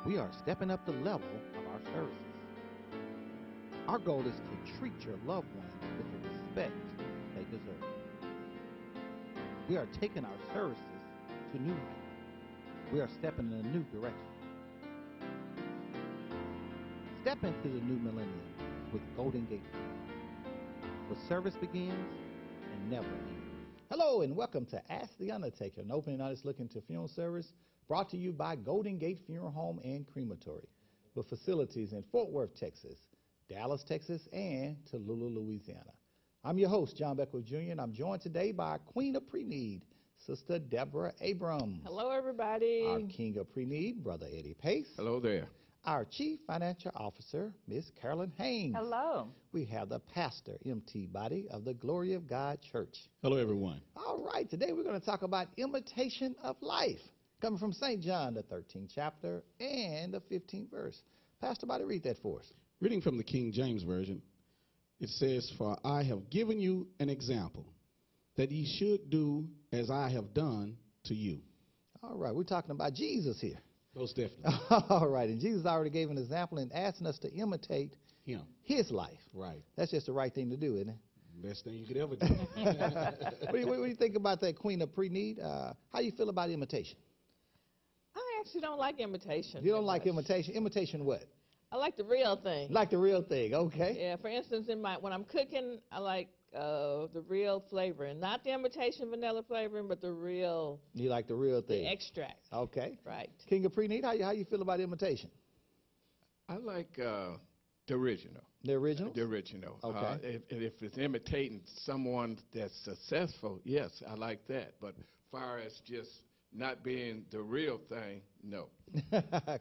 we are stepping up the level of our services. Our goal is to treat your loved ones with the respect they deserve. We are taking our services to new heights. We are stepping in a new direction. Step into the new millennium with Golden Gate Funeral, where service begins and never ends. Hello and welcome to Ask the Undertaker, an open and honest look into funeral service brought to you by Golden Gate Funeral Home and Crematory, with facilities in Fort Worth, Texas, Dallas, Texas, and Tallulah, Louisiana. I'm your host, John Beckwith Jr., and I'm joined today by our Queen of Pre-Need, Sister Deborah Abrams. Hello, everybody. Our King of Pre-Need, Brother Eddie Pace. Hello there. Our Chief Financial Officer, Miss Carolyn Haynes. Hello. We have the Pastor, M.T. Body of the Glory of God Church. Hello, everyone. All right, today we're going to talk about imitation of life, coming from St. John, the 13th chapter and the 15th verse. Pastor Body, read that for us. Reading from the King James Version, it says, "For I have given you an example, that ye should do as I have done to you." All right, we're talking about Jesus here. Most definitely. All right, and Jesus already gave an example and asking us to imitate Him. his life. Right. That's just the right thing to do, isn't it? Best thing you could ever do. What do you think about that, Queen of Pre-Need? How do you feel about imitation? I actually don't like imitation. You don't that like much. imitation? Imitation what? I like the real thing. Like the real thing, okay. Yeah, for instance, when I'm cooking, I like the real flavoring. Not the imitation vanilla flavoring, but the real, You like the real thing. the extract. Okay. Right. King of Pre-Need, how you feel about imitation? I like the original. The original? The original. Okay. If it's imitating someone that's successful, yes, I like that. But far as just not being the real thing, no.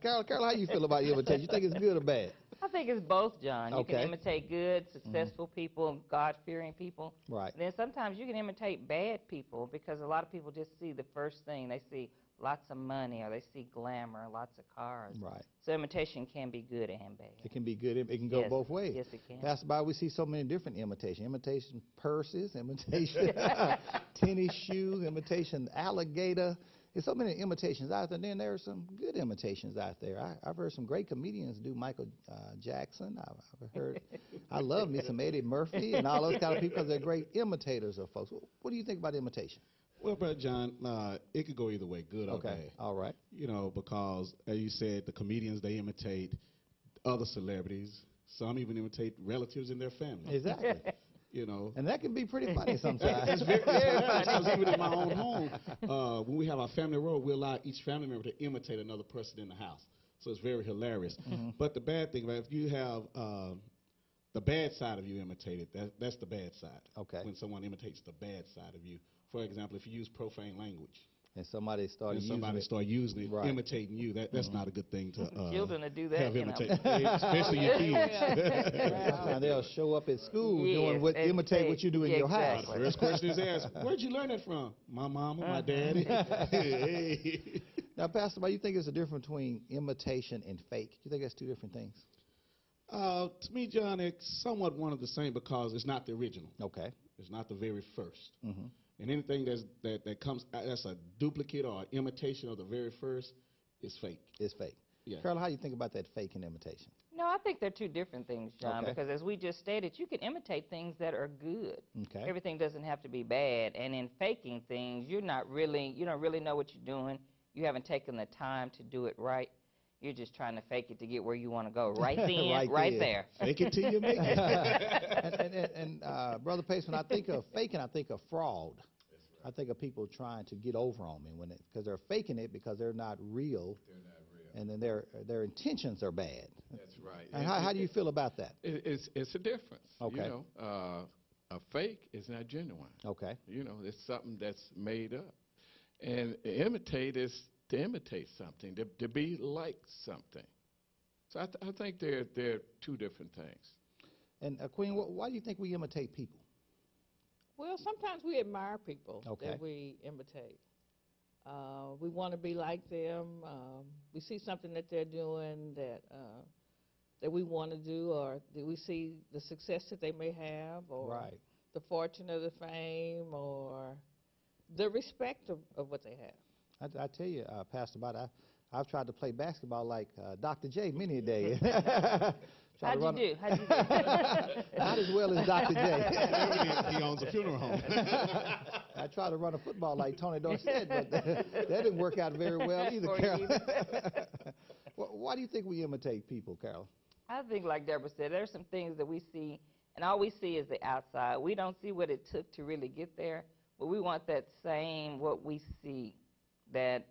Carol, how you feel about imitation? You think it's good or bad? I think it's both, John. You Okay. can imitate good, successful people, God-fearing people. Right. Then sometimes you can imitate bad people because a lot of people just see the first thing. They see lots of money or they see glamour, lots of cars. Right. So imitation can be good and bad. It can be good. It can go Yes. both ways. Yes, it can. Pastor Bob, we see so many different imitations. Imitation purses, imitation tennis shoes, imitation alligator. There's so many imitations out there. Then there are some good imitations out there. I've heard some great comedians do Michael Jackson. I've heard. I love me some Eddie Murphy and all those kind of people because they're great imitators of folks. What do you think about imitation? Well, Brother John, it could go either way, good or Okay. bad. All right. You know, because, as you said, the comedians, they imitate other celebrities. Some even imitate relatives in their family. Exactly. You know. And that can be pretty funny sometimes. It's very hilarious because even in my own home, when we have our family roll, we allow each family member to imitate another person in the house. So it's very hilarious. But the bad thing about it, if you have the bad side of you imitated, that's the bad side. Okay. When someone imitates the bad side of you. For example, if you use profane language And somebody started and using somebody it. start using it, Right. imitating you, that's not a good thing to Children will do that, have you know. imitate, especially your kids. And they'll show up at school doing Yes, what imitate what you do in your house. exactly. First question is asked, where'd you learn that from? My mama, my daddy. Hey. Now, Pastor, why you think there's a difference between imitation and fake? You think that's two different things? To me, John, it's somewhat one of the same because it's not the original. Okay. It's not the very first. Mm-hmm. And anything that comes that's a duplicate or imitation of the very first is fake. It's fake. Yeah. Carol, how you think about that fake and imitation? No, I think they're two different things, John, Okay. because as we just stated, you can imitate things that are good. Okay. Everything doesn't have to be bad. And in faking things, you don't really know what you're doing. You haven't taken the time to do it right. You're just trying to fake it to get where you want to go. Right then, Right there. Fake it till you make it. and Brother Pace, when I think of faking, I think of fraud. I think of people trying to get over on me because they're faking it because they're not real. They're not real. And then their intentions are bad. That's right. And how do you feel about that? It's a difference. Okay. You know, a fake is not genuine. Okay. You know, it's something that's made up. And imitate is to imitate something, to be like something. So I think they're two different things. And Queen, why do you think we imitate people? Well, sometimes we admire people Okay. that we imitate. We want to be like them. We see something that they're doing that we want to do, or that we see the success that they may have, or Right. the fortune or the fame, or the respect of what they have. I tell you, Pastor Bott, I've tried to play basketball like Dr. J many a day. How'd you do? Not as well as Dr. J. He owns a funeral home. I tried to run a football like Tony Dorsett, but that didn't work out very well either, For you Carol. either. Why do you think we imitate people, Carol? I think, like Deborah said, there's some things that we see, and all we see is the outside. We don't see what it took to really get there, but we want that same, what we see, that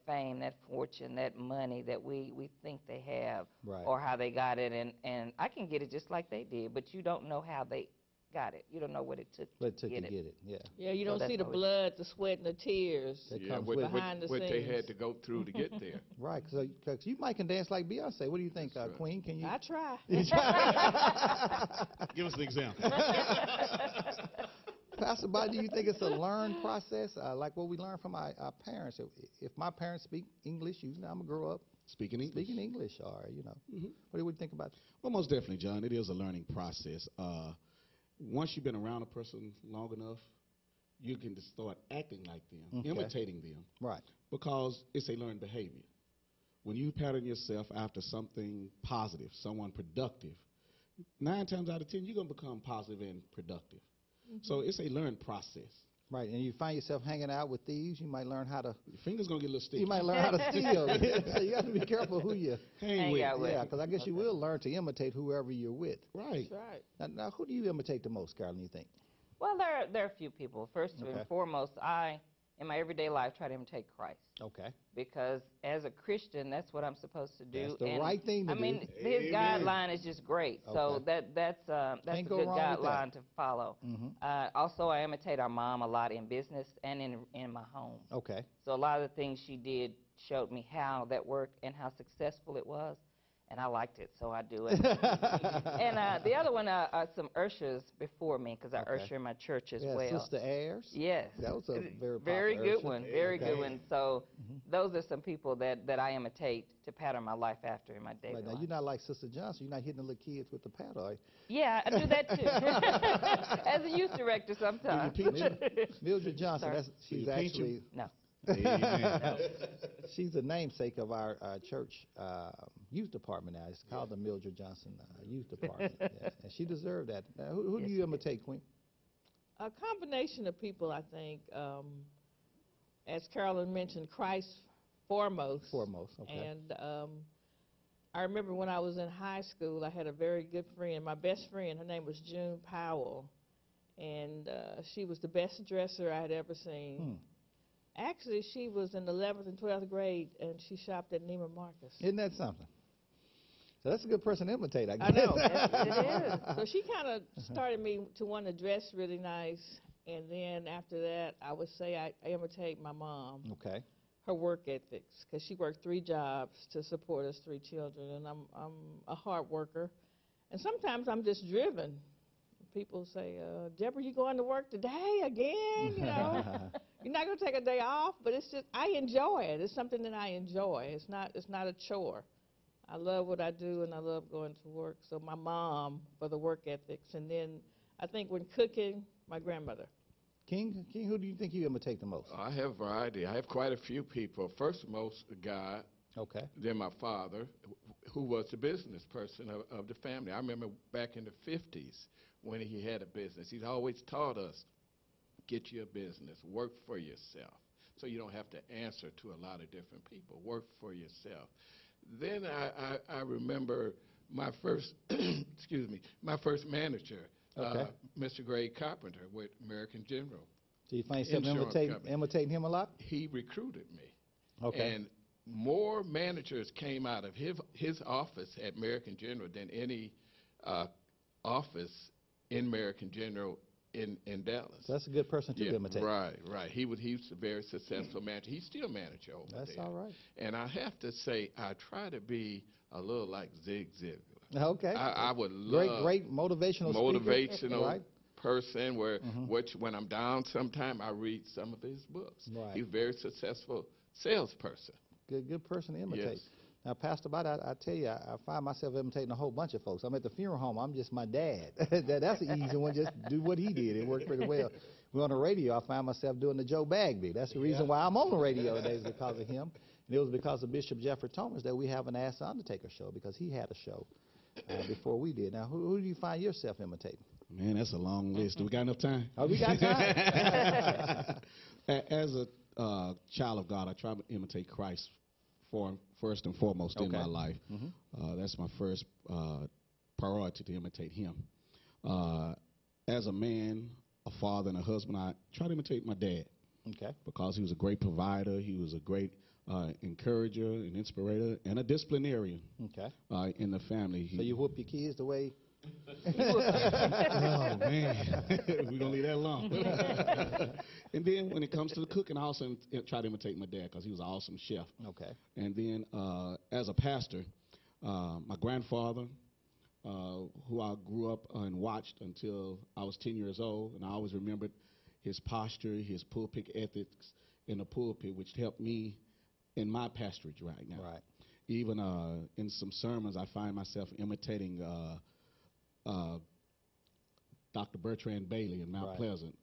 fame, that fortune, that money that we think they have, Right. or how they got it. And I can get it just like they did, but you don't know how they got it. You don't know what it took What it to took get to it. get it, yeah. Yeah, you So don't that's see the what we- blood, the sweat, and the tears. That Yeah, comes what, with behind the what they scenes. had to go through to get there. Right, because you might can dance like Beyonce. What do you think, That's right. Queen? Can you? I try. Give us an example. Pastor Bobby, do you think it's a learned process, like what we learned from our parents? If my parents speak English, usually I'm going to grow up Speaking English. speaking English, or, what do you think about Well, most definitely, John. It is a learning process. Once you've been around a person long enough, you can just start acting like them, Okay. imitating them, Right. because it's a learned behavior. When you pattern yourself after something positive, someone productive, 9 times out of 10, you're going to become positive and productive. So it's a learned process. Right, and you find yourself hanging out with thieves, you might learn how to, Your finger's going to get a little sticky. you might learn how to steal. So you got to be careful who you, Hang with. out with. yeah, because I guess you will learn to imitate whoever you're with. Right. That's right. Now, who do you imitate the most, Carolyn, you think? Well, there are a few people. First Okay. and foremost, I, in my everyday life, try to imitate Christ. Okay. Because as a Christian, that's what I'm supposed to do. That's the and right thing to I mean, do. his Amen. guideline is just great. So Okay. that's a Can't good go wrong with that. guideline to follow. Mhm. Also, I imitate our mom a lot in business and in my home. Okay. So a lot of the things she did showed me how that worked and how successful it was. And I liked it, so I do it. And the other one are some ushers before me, because I Okay. usher in my church as Yeah, well. Sister Ayers. Yes. That was a very very popular good usher. one. Very Okay. good one. So Mhm. those are some people that I imitate to pattern my life after in my daily Right, now, life. you're not like Sister Johnson. You're not hitting the little kids with the paddle, are you? Yeah, I do that too. As a youth director sometimes. Mildred Johnson, Sorry. she's you pinch 'em? actually, No. Amen. she's the namesake of our church youth department now. It's called the Mildred Johnson Youth Department. Yeah. And she deserved that. Now, who do Yes, you she imitate, Queen? A combination of people, I think. As Carolyn mentioned, Christ foremost. Foremost, okay. And I remember when I was in high school, I had a very good friend. My best friend, her name was June Powell. And she was the best dresser I had ever seen. Actually, she was in the 11th and 12th grade, and she shopped at Neiman Marcus. Isn't that something? So that's a good person to imitate, I guess. I know. Yes, it is. So she kind of started me to want to dress really nice. And then after that, I would say I imitate my mom, Okay. her work ethics, because she worked 3 jobs to support us 3 children. And I'm a hard worker. And sometimes I'm just driven. People say, Deborah, you going to work today again? You know, you're not going to take a day off, but it's just, I enjoy it. It's something that I enjoy. It's not a chore. I love what I do, and I love going to work. So my mom for the work ethics. And then I think when cooking, my grandmother. King, who do you think you imitate the most? I have variety. I have quite a few people. First most, God, Okay. then my father, who was the business person of the family. I remember back in the 50s when he had a business. He's always taught us, get your business, work for yourself, so you don't have to answer to a lot of different people. Work for yourself. Then I remember my first, excuse me, my first manager, Okay. Mr. Greg Carpenter with American General. So you find yourself Insurance company. imitating him a lot? He recruited me. Okay. And more managers came out of his office at American General than any office in American General in Dallas. So that's a good person to Yeah, imitate. right. He was a very successful manager. He's still manager over That's there. all right. And I have to say, I try to be a little like Zig Ziglar. Okay. I would love Great motivational speaker. motivational Right. person where Mhm. which when I'm down sometime I read some of his books. Right. He's a very successful salesperson. Good person to imitate. Yes. Now, Pastor Bott, I tell you, I find myself imitating a whole bunch of folks. I'm at the funeral home. I'm just my dad. That's an easy one. Just do what he did. It worked pretty well. We're on the radio. I find myself doing the Joe Bagby. That's the reason why I'm on the radio today is because of him. And it was because of Bishop Jeffrey Thomas that we have an Ask the Undertaker show, because he had a show before we did. Now, who do you find yourself imitating? Man, that's a long list. Do we got enough time? Oh, we got time. As a child of God, I try to imitate Christ first and foremost in my life. That's my first priority, to imitate him. As a man, a father, and a husband, I try to imitate my dad. Okay. Because he was a great provider, he was a great encourager, an inspirator, and a disciplinarian Okay. in the family. So you whoop your kids the way? Oh, man. We're going to leave that alone. And then when it comes to the cooking, I also try to imitate my dad, because he was an awesome chef. Okay. And then as a pastor, my grandfather, who I grew up and watched until I was 10 years old, and I always remembered his posture, his pulpit ethics in the pulpit, which helped me in my pastorage right now. Right. Even in some sermons, I find myself imitating Dr. Bertrand Bailey in Mount Right. Pleasant,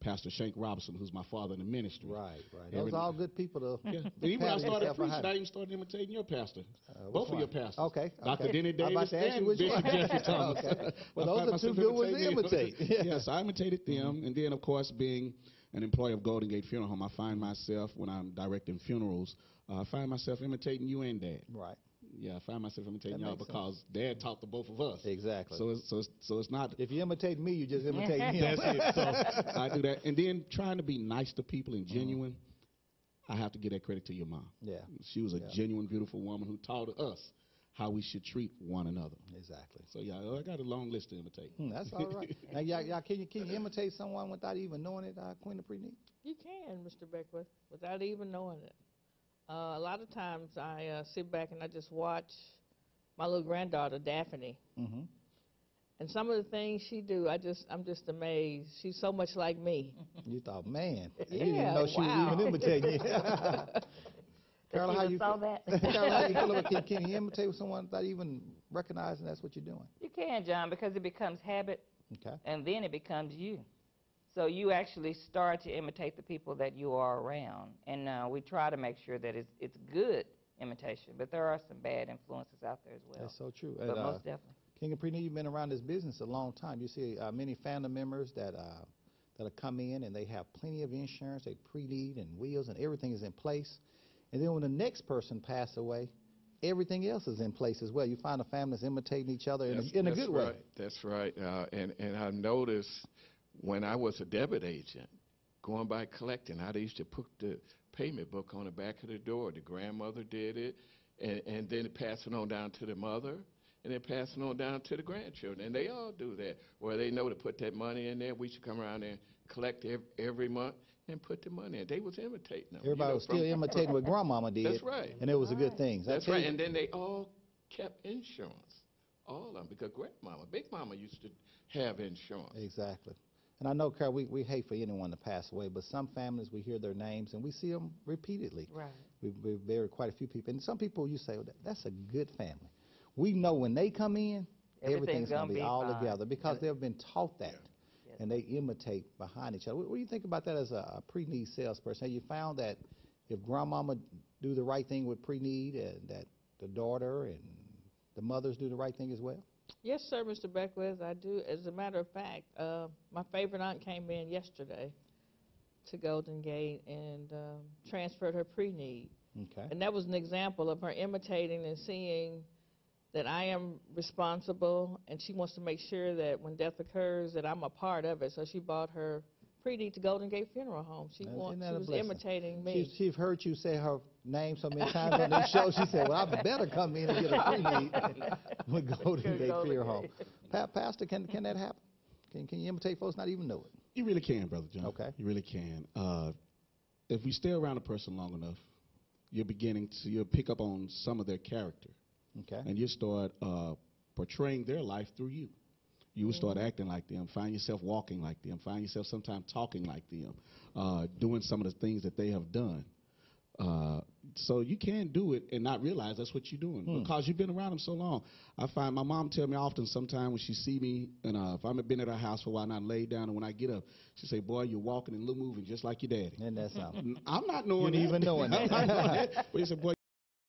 Pastor Shank Robinson, who's my father in the ministry. Right. Those are all good people to. Yeah. Even when I pattern started yourself preaching, behind. I even started imitating your pastor. Which Both of one? your pastors. Okay. Dr. Denny I'm about Davis to ask you and which Bishop one. Jeffrey Thomas. Okay. Well, I those find are two myself good ones to imitating imitate. them. Yes, I imitated them. And then, of course, being an employee of Golden Gate Funeral Home, I find myself, when I'm directing funerals, I find myself imitating you and Dad. Right. Yeah, I find myself imitating That y'all makes because Dad taught the both of us. Exactly. So it's not. If you imitate me, you just imitate him. That's it. So I do that. And then trying to be nice to people and genuine, I have to give that credit to your mom. Yeah. She was a Yeah. genuine, beautiful woman who taught us how we should treat one another. Exactly. So, yeah, I got a long list to imitate. That's all right. Now, y'all, can you imitate someone without even knowing it, Queen of Preneed? You can, Mr. Beckwith, without even knowing it. A lot of times I sit back and I just watch my little granddaughter, Daphne. Mm-hmm. And some of the things she do, I'm just amazed. She's so much like me. You thought, man, you Yeah, didn't even know she wow. was even imitating you. Carla, how You you saw that? Carla, how you feel about can you imitate with someone without even recognizing that's what you're doing? You can, John, because it becomes habit, Okay. and then it becomes you. So you actually start to imitate the people that you are around. And we try to make sure that it's good imitation, but there are some bad influences out there as well. That's so true. But And, most definitely. King of Preneed, you've been around this business a long time. You see many family members that come in and they have plenty of insurance, they pre-need and wills and everything is in place. And then when the next person passes away, everything else is in place as well. You find the families imitating each other in a good way. That's right. And I've noticed when I was a debit agent, going by collecting, how they used to put the payment book on the back of the door. The grandmother did it, and then pass it on down to the mother, and then pass it on down to the grandchildren. And they all do that, where they know to put that money in there. We should come around and collect every month and put the money in. They was imitating them. Everybody was still imitating what Grandmama did. That's right. And it was a good thing. That's right. And then they all kept insurance, all of them, because Grandmama, Big Mama used to have insurance. Exactly. And I know, Carol, we hate for anyone to pass away, but some families, we hear their names and we see them repeatedly. Right. We've buried quite a few people. And some people, you say, that's a good family. We know when they come in, everything's going to be all fine. together because they've been taught that. Yes. And they imitate behind each other. What do you think about that as a pre-need salesperson? Have you found that if Grandmama do the right thing with pre-need, and that the daughter and the mothers do the right thing as well? Yes, sir, Mr. Beckwith, I do. As a matter of fact, my favorite aunt came in yesterday to Golden Gate and transferred her pre-need. Okay. And that was an example of her imitating and seeing that I am responsible, and she wants to make sure that when death occurs that I'm a part of it. So she bought her pre-need to Golden Gate Funeral Home. She Isn't that a was blessing? imitating me. She's heard you say her name so many times on this show. She said, well, I better come in and get a pre-need with Golden Gate Funeral Home. Pastor, can that happen? Can you imitate folks not even know it? You really can, Brother John. Okay. You really can. If we stay around a person long enough, you'll pick up on some of their character. Okay. And you start portraying their life through you. You will start acting like them, find yourself walking like them, find yourself sometimes talking like them, doing some of the things that they have done. So you can do it and not realize that's what you're doing because you've been around them so long. I find my mom tell me often sometimes when she see me, and if I've been at her house for a while and I lay down, and when I get up, she say, boy, you're walking and moving just like your daddy. And that's something. I'm not knowing You that. even knowing that. I'm not knowing that. But he said, boy,